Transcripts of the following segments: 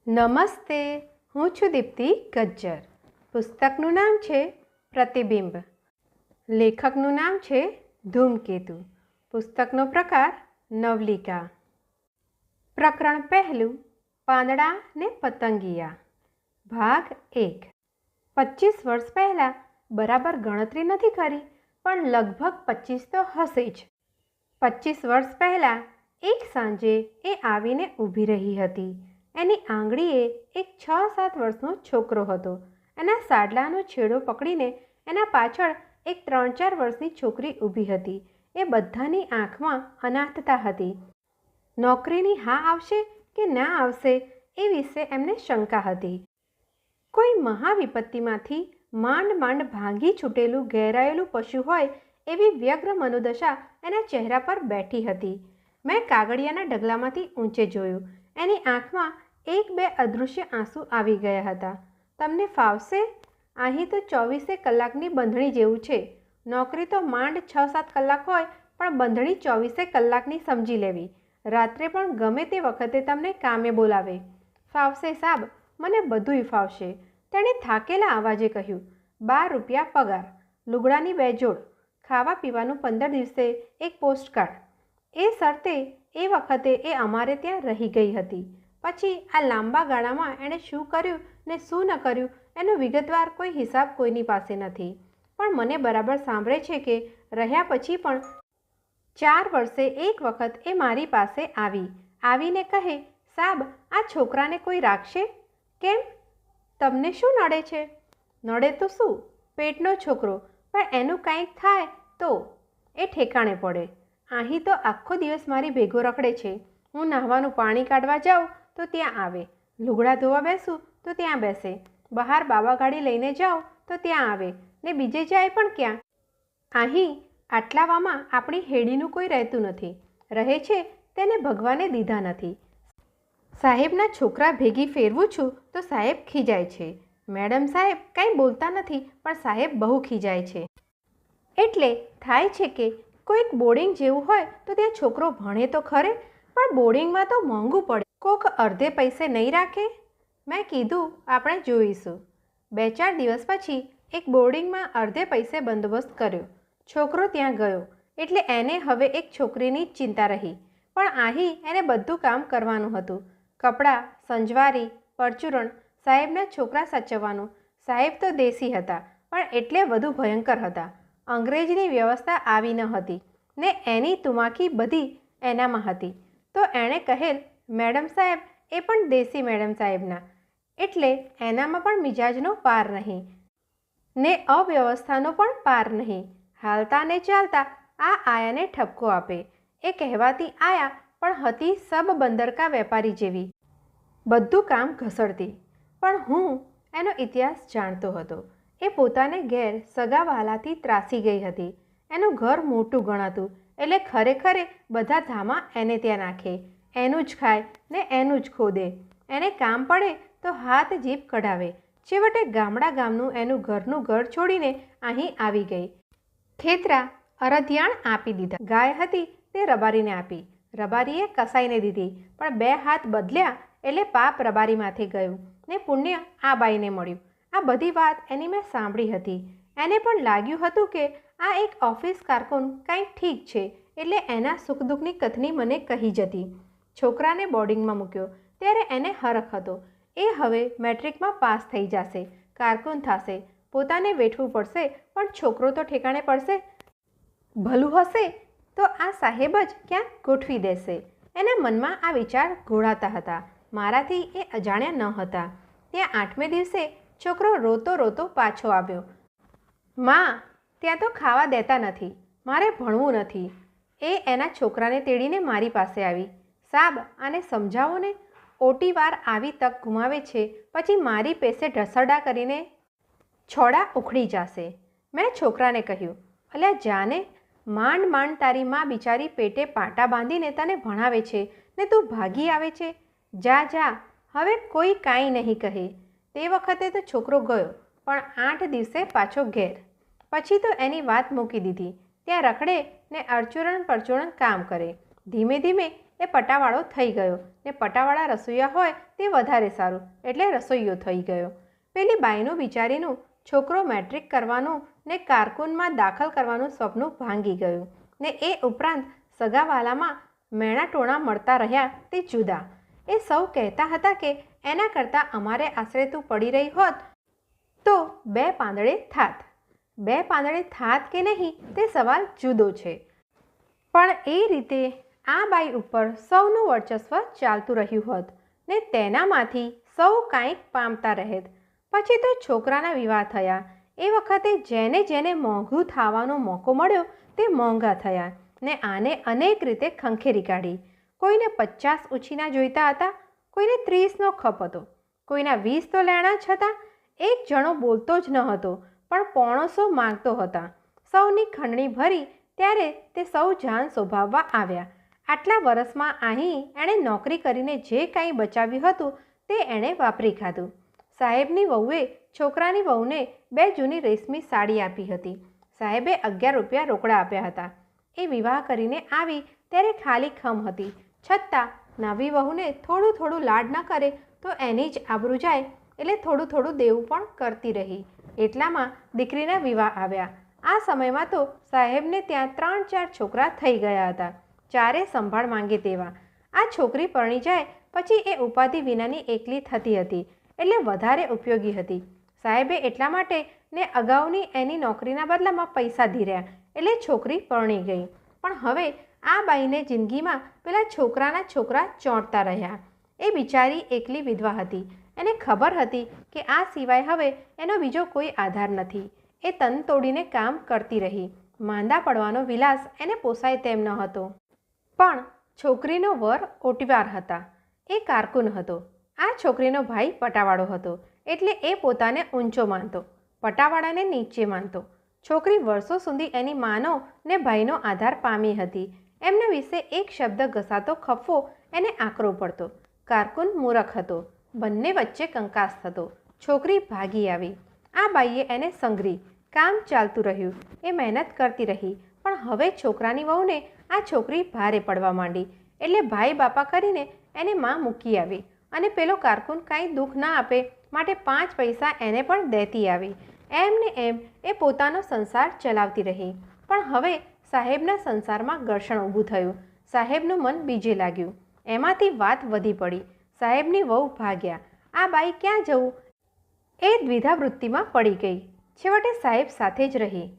નમસ્તે, હું છું દીપ્તિ ગજ્જર. પુસ્તકનું નામ છે પ્રતિબિંબ. લેખકનું નામ છે ધૂમકેતુ. પુસ્તકનો પ્રકાર નવલિકા. પ્રકરણ પહેલું, પાંદડા ને પતંગિયા. ભાગ 1. 25 વર્ષ પહેલાં, બરાબર ગણતરી નથી કરી, પણ લગભગ 25 તો હશે જ. 25 વર્ષ પહેલાં એક સાંજે એ આવીને ઊભી રહી હતી. એની આંગળીએ એક 6-7 વર્ષનો છોકરો હતો. એના સાડલાનો છેડો પકડીને એના પાછળ એક 3-4 વર્ષની છોકરી ઊભી હતી. એ બધાની આંખમાં અનાથતા હતી. નોકરીની હા આવશે કે ના આવશે એ વિશે એમને શંકા હતી. કોઈ મહાવિપત્તિમાંથી માંડ માંડ ભાંગી છૂટેલું ઘેરાયેલું પશુ હોય એવી વ્યગ્ર મનોદશા એના ચહેરા પર બેઠી હતી. મેં કાગળિયાના ઢગલામાંથી ઊંચે જોયું. એની આંખમાં 1-2 અદૃશ્ય આંસુ આવી ગયા હતા. તમને ફાવશે? અહીં તો 24 કલાકની બંધણી જેવું છે. નોકરી તો માંડ 6-7 કલાક હોય, પણ બંધણી 24 કલાકની સમજી લેવી. રાત્રે પણ ગમે તે વખતે તમને કામે બોલાવે. ફાવશે સાબ, મને બધુંય ફાવશે, તેણે થાકેલા અવાજે કહ્યું. 12 રૂપિયા પગાર, લુગડાની 2 જોડ, ખાવા પીવાનું 15 દિવસે એક પોસ્ટકાર્ડ. એ શરતે એ વખતે એ અમારે ત્યાં રહી ગઈ હતી. પછી આ લાંબા ગાળામાં એણે શું કર્યું ને શું ન કર્યું એનો વિગતવાર કોઈ હિસાબ કોઈની પાસે નથી. પણ મને બરાબર સાંભળે છે કે રહ્યા પછી પણ 4 વર્ષે એક વખત એ મારી પાસે આવીને કહે, સાબ, આ છોકરાને કોઈ રાખશે? કેમ? તમને શું નડે છે? નડે તો શું, પેટનો છોકરો, પણ એનું કંઈક થાય તો એ ઠેકાણે પડે. અહીં તો આખો દિવસ મારી ભેગો રખડે છે. હું નહાવાનું પાણી કાઢવા જાઉં તો ત્યાં આવે, લુગડા ધોવા બેસું તો ત્યાં બેસે, બહાર બાબા ગાડી લઈને જાઉં તો ત્યાં આવે, ને બીજે જાય પણ ક્યાં? અહીં આટલાવામાં આપણી હેડીનું કોઈ રહેતું નથી. રહે છે તેને ભગવાને દીધા નથી. સાહેબના છોકરા ભેગી ફેરવું છું તો સાહેબ ખીજાય છે. મેડમ સાહેબ કંઈ બોલતા નથી, પણ સાહેબ બહુ ખીજાય છે. એટલે થાય છે કે કોઈક બોર્ડિંગ જેવું હોય તો ત્યાં છોકરો ભણે તો ખરે, પણ બોર્ડિંગમાં તો મોંઘું પડે. કોક અડધે પૈસે નહીં રાખે? મેં કીધું, આપણે જોઈશું. 2-4 દિવસ પછી એક બોર્ડિંગમાં અડધે પૈસે બંદોબસ્ત કર્યો. છોકરો ત્યાં ગયો એટલે એને હવે એક છોકરીની જ ચિંતા રહી. પણ અહીં એને બધું કામ કરવાનું હતું. કપડાં, સંજવારી, પરચુરણ, સાહેબના છોકરા સાચવવાનું. સાહેબ તો દેશી હતા, પણ એટલે વધુ ભયંકર હતા. અંગ્રેજીની વ્યવસ્થા આવી ન હતી ને એની તુમાકી બધી એનામાં હતી. તો એણે કહેલ, મેડમ સાહેબ એ પણ દેશી મેડમ સાહેબના, એટલે એનામાં પણ મિજાજનો પાર નહીં ને અવ્યવસ્થાનો પણ પાર નહીં. હાલતા ને ચાલતા આ આયાને ઠપકો આપે. એ કહેવાતી આયા પણ હતી સબ બંદરકા વેપારી જેવી. બધું કામ ઘસડતી. પણ હું એનો ઇતિહાસ જાણતો હતો. એ પોતાને ઘેર સગાવાલાથી ત્રાસી ગઈ હતી. એનું ઘર મોટું ગણાતું, એટલે ખરેખરે બધા ધામા એને ત્યાં નાખે, એનું જ ખાય ને એનું જ ખોદે. એને કામ પડે તો હાથ જીભ કઢાવે. છેવટે ગામનું એનું ઘરનું ઘર છોડીને અહીં આવી ગઈ. ખેતરા અરધિયાણ આપી દીધા. ગાય હતી તે રબારીને આપી. રબારીએ કસાઈને દીધી, પણ 2 હાથ બદલ્યા એટલે પાપ રબારી માથે ગયું ને પુણ્ય આ બાઈને મળ્યું. આ બધી વાત એની મેં સાંભળી હતી. એને પણ લાગ્યું હતું કે આ એક ઓફિસ કારકુન કંઈક ઠીક છે, એટલે એના સુખ દુઃખની કથની મને કહી જતી. છોકરાને બોર્ડિંગમાં મૂક્યો ત્યારે એને હરખ હતો. એ હવે મેટ્રિકમાં પાસ થઈ જશે, કારકુન થશે, પોતાને વેઠવું પડશે, પણ છોકરો તો ઠેકાણે પડશે. ભલું હશે તો આ સાહેબ જ ક્યાંક ગોઠવી દેશે. એના મનમાં આ વિચાર ઘોળાતા હતા. મારાથી એ અજાણ્યા ન હતા. ત્યાં 8મે દિવસે છોકરો રોતો રોતો પાછો આવ્યો. માં, ત્યાં તો ખાવા દેતા નથી, મારે ભણવું નથી. એ એના છોકરાને તેડીને મારી પાસે આવી. સાબ, આને સમજાવો ને. ઓટી વાર આવી તક ગુમાવે છે, પછી મારી પેસે ઢસરડા કરીને છોડા ઉખડી જશે. મેં છોકરાને કહ્યું, અલ્યા જાને, માંડ માંડ તારી માં બિચારી પેટે પાટા બાંધીને તને ભણાવે છે ને તું ભાગી આવે છે. જા જા, હવે કોઈ કાંઈ નહીં કહે. તે વખતે તો છોકરો ગયો, પણ 8 દિવસે પાછો ઘેર. પછી તો એની વાત મૂકી દીધી. ત્યાં રખડે ને અડચુરણ પરચુરણ કામ કરે. ધીમે ધીમે એ પટાવાળો થઈ ગયો ને પટાવાળા રસોઈયા હોય તે વધારે સારું એટલે રસોઈયો થઈ ગયો. પેલી બાઈનું બિચારીનું છોકરો મેટ્રિક કરવાનું ને કારકુનમાં દાખલ કરવાનું સપનું ભાંગી ગયું ને એ ઉપરાંત સગાવાલામાં મેણા ટોણા મળતા રહ્યા તે જુદા. એ સૌ કહેતા હતા કે એના કરતાં અમારે આશરે તું પડી રહી હોત તો 2 પાંદડે થાત. 2 પાંદડે થાત કે નહીં તે સવાલ જુદો છે, પણ એ રીતે આ બાઈ ઉપર સૌનું વર્ચસ્વ ચાલતું રહ્યું હોત ને તેનામાંથી સૌ કાંઈક પામતા રહેત. પછી તો છોકરાના વિવાહ થયા. એ વખતે જેને જેને મોંઘું થવાનો મોકો મળ્યો તે મોંઘા થયા ને આને અનેક રીતે ખંખેરી કાઢી. કોઈને 50 ઉછીના જોઈતા હતા, કોઈને 30નો ખપ હતો, કોઈના 20 તો લેણા જ હતા. એક જણો બોલતો જ ન હતો પણ 500 માંગતો હતા. સૌની ખંડણી ભરી ત્યારે તે સૌ જાન શોભાવવા આવ્યા. આટલા વર્ષમાં અહીં એણે નોકરી કરીને જે કાંઈ બચાવ્યું હતું તે એણે વાપરી ખાધું. સાહેબની વહુએ છોકરાની વહુને 2 જૂની રેશમી સાડી આપી હતી. સાહેબે 11 રૂપિયા રોકડા આપ્યા હતા. એ વિવાહ કરીને આવી ત્યારે ખાલી ખમ હતી, છતાં નવી વહુને થોડું થોડું લાડ ન કરે તો એની જ આબરૂ જાય એટલે થોડું થોડું દેવું પણ કરતી રહી. એટલામાં દીકરીના વિવાહ આવ્યા. આ સમયમાં તો સાહેબને ત્યાં 3-4 છોકરા થઈ ગયા હતા, ચારે સંભાળ માંગે તેવા. આ છોકરી પરણી જાય પછી એ ઉપાધિ વિનાની એકલી થતી હતી એટલે વધારે ઉપયોગી હતી. સાહેબે એટલા માટે ને અગાઉની એની નોકરીના બદલામાં પૈસા ધીર્યા એટલે છોકરી પરણી ગઈ. પણ હવે આ બાઈને જિંદગીમાં પેલા છોકરાના છોકરા ચોંટતા રહ્યા. એ બિચારી એકલી વિધવા હતી. એને ખબર હતી કે આ સિવાય હવે એનો બીજો કોઈ આધાર નથી. એ તન તોડીને કામ કરતી રહી. માંદા પડવાનો વિલાસ એને પોસાય તેમ ન હતો. પણ છોકરીનો વર ઓટીવાર હતા. એ કારકુન હતો. આ છોકરીનો ભાઈ પટાવાળો હતો એટલે એ પોતાને ઊંચો માનતો, પટાવાળાને નીચે માનતો. છોકરી વર્ષો સુધી એની માનો ને ભાઈનો આધાર પામી હતી. એમના વિશે એક શબ્દ ઘસાતો ખફો એને આકરો પડતો. કારકુન મૂરખ હતો. બંને વચ્ચે કંકાસ થતો. છોકરી ભાગી આવી. આ બાઈએ એને સંઘરી. કામ ચાલતું રહ્યું. એ મહેનત કરતી રહી. પણ હવે છોકરાની વહુને આ છોકરી ભારે પડવા માંડી એટલે ભાઈ બાપા કરીને એને માં મૂકી આવી અને પેલો કારકુન કાંઈ દુઃખ ના આપે માટે 5 પૈસા એને પણ દેતી આવી. એમ ને એમ એ પોતાનો સંસાર ચલાવતી રહી. પણ હવે સાહેબના સંસારમાં ઘર્ષણ ઊભું થયું. સાહેબનું મન બીજે લાગ્યું. એમાંથી વાત વધી પડી. સાહેબની વહુ ભાગ્યા. આ બાઈ ક્યાં જવું એ દ્વિધા વૃત્તિમાં પડી ગઈ. છેવટે સાહેબ સાથે જ રહી.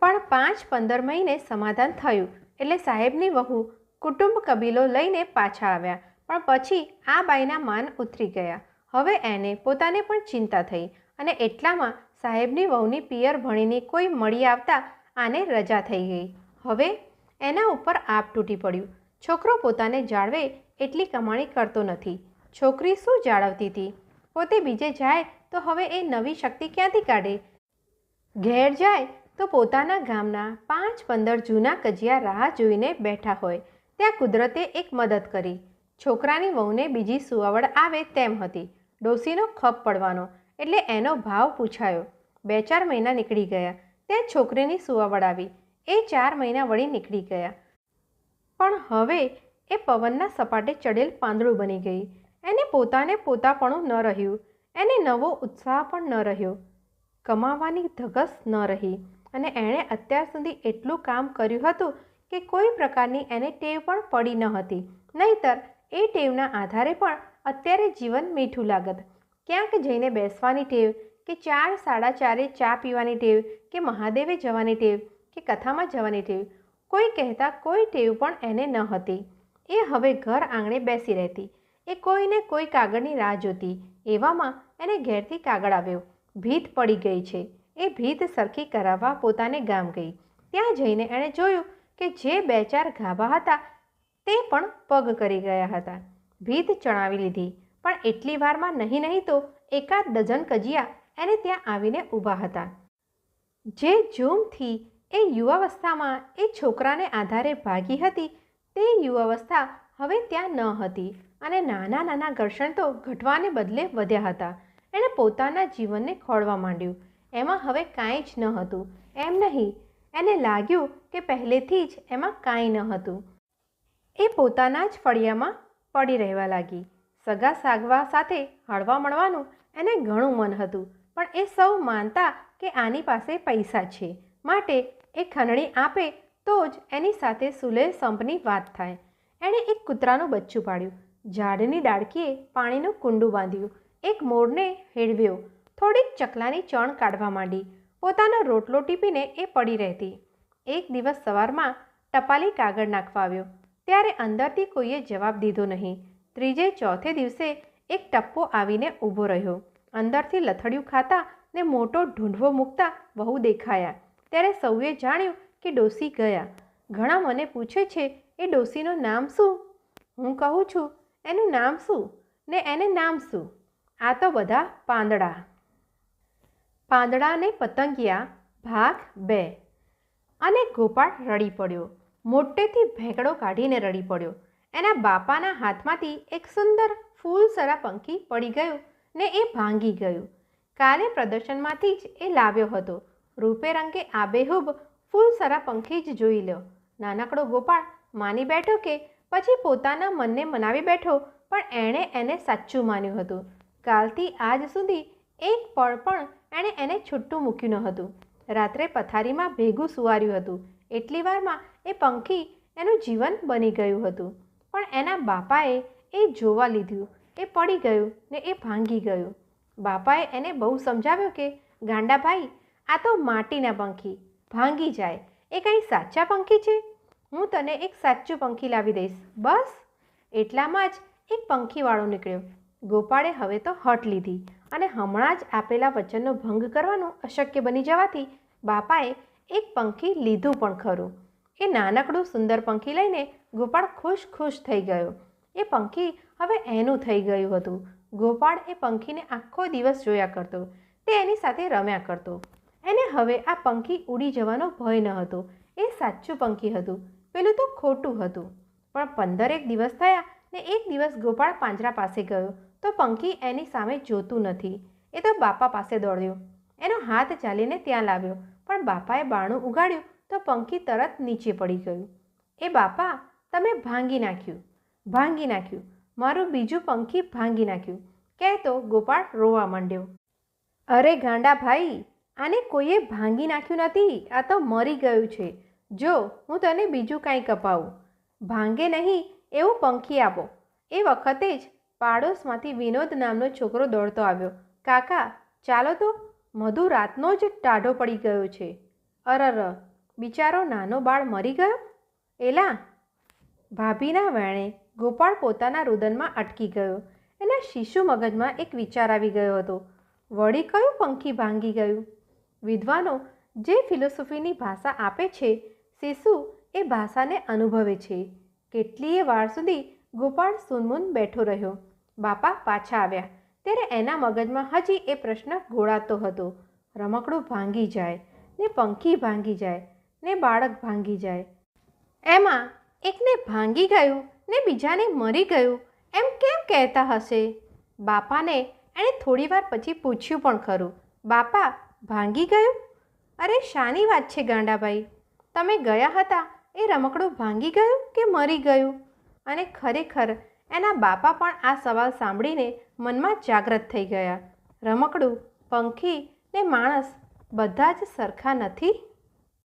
પણ 5-15 મહિને સમાધાન થયું એટલે સાહેબની વહુ કુટુંબ કબીલો લઈને પાછા આવ્યા. પણ પછી આ બાઈના માન ઉતરી ગયા. હવે એને પોતાને પણ ચિંતા થઈ અને એટલામાં સાહેબની વહુની પિયર ભણીની કોઈ મળી આવતા આને રજા થઈ ગઈ. હવે એના ઉપર આપ તૂટી પડ્યું. છોકરો પોતાને જાળવે એટલી કમાણી કરતો નથી. છોકરી શું જાળવતી હતી? પોતે બીજે જાય તો હવે એ નવી શક્તિ ક્યાંથી કાઢે? ઘેર જાય તો પોતાના ગામના 5-15 જૂના કજિયા રાહ જોઈને બેઠા હોય. ત્યાં કુદરતે એક મદદ કરી. છોકરાની વહુને બીજી સુવાવડ આવે તેમ હતી. ડોસીનો ખપ પડવાનો એટલે એનો ભાવ પૂછાયો. 2-4 મહિના નીકળી ગયા. ત્યાં છોકરીની સુવાવડ આવી. એ 4 મહિના વળી નીકળી ગયા. પણ હવે એ પવનના સપાટે ચડેલ પાંદડું બની ગઈ. એને પોતાને પોતાપણું ન રહ્યું. એને નવો ઉત્સાહ પણ ન રહ્યો. કમાવાની ધગસ ન રહી અને એણે અત્યાર સુધી એટલું કામ કર્યું હતું કે કોઈ પ્રકારની એને ટેવ પણ પડી ન હતી. નહીંતર એ ટેવના આધારે પણ અત્યારે જીવન મીઠું લાગત. ક્યાંક જઈને બેસવાની ટેવ કે 4-4:30 ચા પીવાની ટેવ કે મહાદેવે જવાની ટેવ કે કથામાં જવાની ટેવ, કોઈ કહેતા કોઈ ટેવ પણ એને ન હતી. એ હવે ઘર આંગણે બેસી રહેતી. એ કોઈને કોઈ કાગળની રાહ જોતી. એવામાં એને ઘેરથી કાગળ આવ્યો. ભીત પડી ગઈ છે. એ ભીત સરખી કરાવવા પોતાને ગામ ગઈ. ત્યાં જઈને એણે જોયું કે જે 2-4 ગાભા હતા તે પણ પગ કરી ગયા હતા. ભીત ચણાવી લીધી. પણ એટલી વારમાં નહીં તો 1 ડઝન કજિયા એને ત્યાં આવીને ઊભા હતા. જે જૂમથી એ યુવાવસ્થામાં એ છોકરાને આધારે ભાગી હતી તે યુવાવસ્થા હવે ત્યાં ન હતી અને નાના નાના ઘર્ષણ તો ઘટવાને બદલે વધ્યા હતા. એણે પોતાના જીવનને ખોળવા માંડ્યું. એમાં હવે કાંઈ જ ન હતું. એમ નહીં, એને લાગ્યું કે પહેલેથી જ એમાં કાંઈ ન હતું. એ પોતાના જ ફળિયામાં પડી રહેવા લાગી. સગા સાગવા સાથે હળવા મળવાનું એને ઘણું મન હતું, પણ એ સૌ માનતા કે આની પાસે પૈસા છે, માટે એ ખંડણી આપે તો જ એની સાથે સુલેહ સંપની વાત થાય. એણે એક કૂતરાનું બચ્ચું પાડ્યું, ઝાડની ડાળખીએ પાણીનું કુંડું બાંધ્યું, એક મોરને હેળવ્યો, થોડીક ચકલાની ચણ કાઢવા માંડી. પોતાનો રોટલો ટીપીને એ પડી રહેતી. એક દિવસ સવારમાં ટપાલી કાગળ નાખવા આવ્યો, ત્યારે અંદરથી કોઈએ જવાબ દીધો નહીં. ત્રીજે ચોથે દિવસે એક ટપ્પો આવીને ઊભો રહ્યો. અંદરથી લથડિયું ખાતા ને મોટો ઢૂંઢવો મૂકતા વહુ દેખાયા. ત્યારે સૌએ જાણ્યું કે ડોસી ગયા. ઘણા મને પૂછે છે, એ ડોસીનું નામ શું? હું કહું છું, એનું નામ શું ને એને નામ શું? આ તો બધા પાંદડા. પાંદડા ને પતંગિયા ભાગ 2. અને ગોપાળ રડી પડ્યો, મોટેથી ભેંકડો કાઢીને રડી પડ્યો. એના બાપાના હાથમાંથી એક સુંદર ફૂલસરા પંખી પડી ગયું ને એ ભાંગી ગયું. કાલે પ્રદર્શનમાંથી જ એ લાવ્યો હતો. રૂપે રંગે આબેહૂબ ફૂલસરા પંખી જ જોઈ લ્યો. નાનકડો ગોપાળ માની બેઠો કે પછી પોતાના મનને મનાવી બેઠો, પણ એણે એને સાચું માન્યું હતું. કાલથી આજ સુધી એક પળ પણ એણે એને છૂટું મૂક્યું ન હતું. રાત્રે પથારીમાં ભેગું સુવાર્યું હતું. એટલી વારમાં એ પંખી એનું જીવન બની ગયું હતું. પણ એના બાપાએ એ જોવા લીધું, એ પડી ગયું ને એ ભાંગી ગયું. બાપાએ એને બહુ સમજાવ્યો કે ગાંડા ભાઈ, આ તો માટીના પંખી ભાંગી જાય, એ કંઈ સાચા પંખી છે? હું તને એક સાચું પંખી લાવી દઈશ, બસ. એટલામાં જ એક પંખીવાળો નીકળ્યો. ગોપાળે હવે તો હઠ લીધી અને હમણાં જ આપેલા વચનનો ભંગ કરવાનું અશક્ય બની જવાથી બાપાએ એક પંખી લીધું પણ ખરું. એ નાનકડું સુંદર પંખી લઈને ગોપાળ ખુશ થઈ ગયો. એ પંખી હવે એનું થઈ ગયું હતું. ગોપાળ એ પંખીને આખો દિવસ જોયા કરતો, તે એની સાથે રમ્યા કરતો. એને હવે આ પંખી ઉડી જવાનો ભય ન હતો. એ સાચું પંખી હતું, પેલું તો ખોટું હતું. પણ 15 દિવસ થયા ને એક દિવસ ગોપાળ પાંજરા પાસે ગયો તો પંખી એની સામે જોતું નથી. એ તો બાપા પાસે દોડ્યો, એનો હાથ ચાલીને ત્યાં લાવ્યો, પણ બાપાએ બારણું ઉગાડ્યું તો પંખી તરત નીચે પડી ગયું. એ બાપા, તમે ભાંગી નાખ્યું, મારું બીજું પંખી ભાંગી નાખ્યું, કહેતો ગોપાળ રોવા માંડ્યો. અરે ગાંડા ભાઈ, આને કોઈએ ભાંગી નાખ્યું નથી, આ તો મરી ગયું છે. જો હું તને બીજું કાંઈક અપાવું. ભાંગે નહીં એવું પંખી આપો. એ વખતે જ પાડોશમાંથી વિનોદ નામનો છોકરો દોડતો આવ્યો. કાકા ચાલો તો, મધુ રાતનો જ ટાઢો પડી ગયો છે. અરર, બિચારો નાનો બાળ મરી ગયો. એલા, ભાભીના વેણે ગોપાળ પોતાના રુદનમાં અટકી ગયો. એના શિશુ મગજમાં એક વિચાર આવી ગયો હતો. વળી કયું પંખી ભાંગી ગયું? વિદ્વાનો જે ફિલોસોફીની ભાષા આપે છે, શિશુ એ ભાષાને અનુભવે છે. કેટલીય વાર સુધી ગોપાળ સૂનમૂન બેઠો રહ્યો. બાપા પાછા આવ્યા ત્યારે એના મગજમાં હજી એ પ્રશ્ન ઘોળાતો હતો. રમકડું ભાંગી જાય ને પંખી ભાંગી જાય ને બાળક ભાંગી જાય, એમાં એકને ભાંગી ગયું ને બીજાને મરી ગયું એમ કેમ કહેતા હશે? બાપાને એણે થોડીવાર પછી પૂછ્યું પણ ખરું. બાપા, ભાંગી ગયું? અરે શાની વાત છે ગાંડાભાઈ? તમે ગયા હતા એ રમકડું ભાંગી ગયું કે મરી ગયું? અને ખરેખર એના બાપા પણ આ સવાલ સાંભળીને મનમાં જાગૃત થઈ ગયા. રમકડું, પંખી ને માણસ બધા જ સરખા નથી.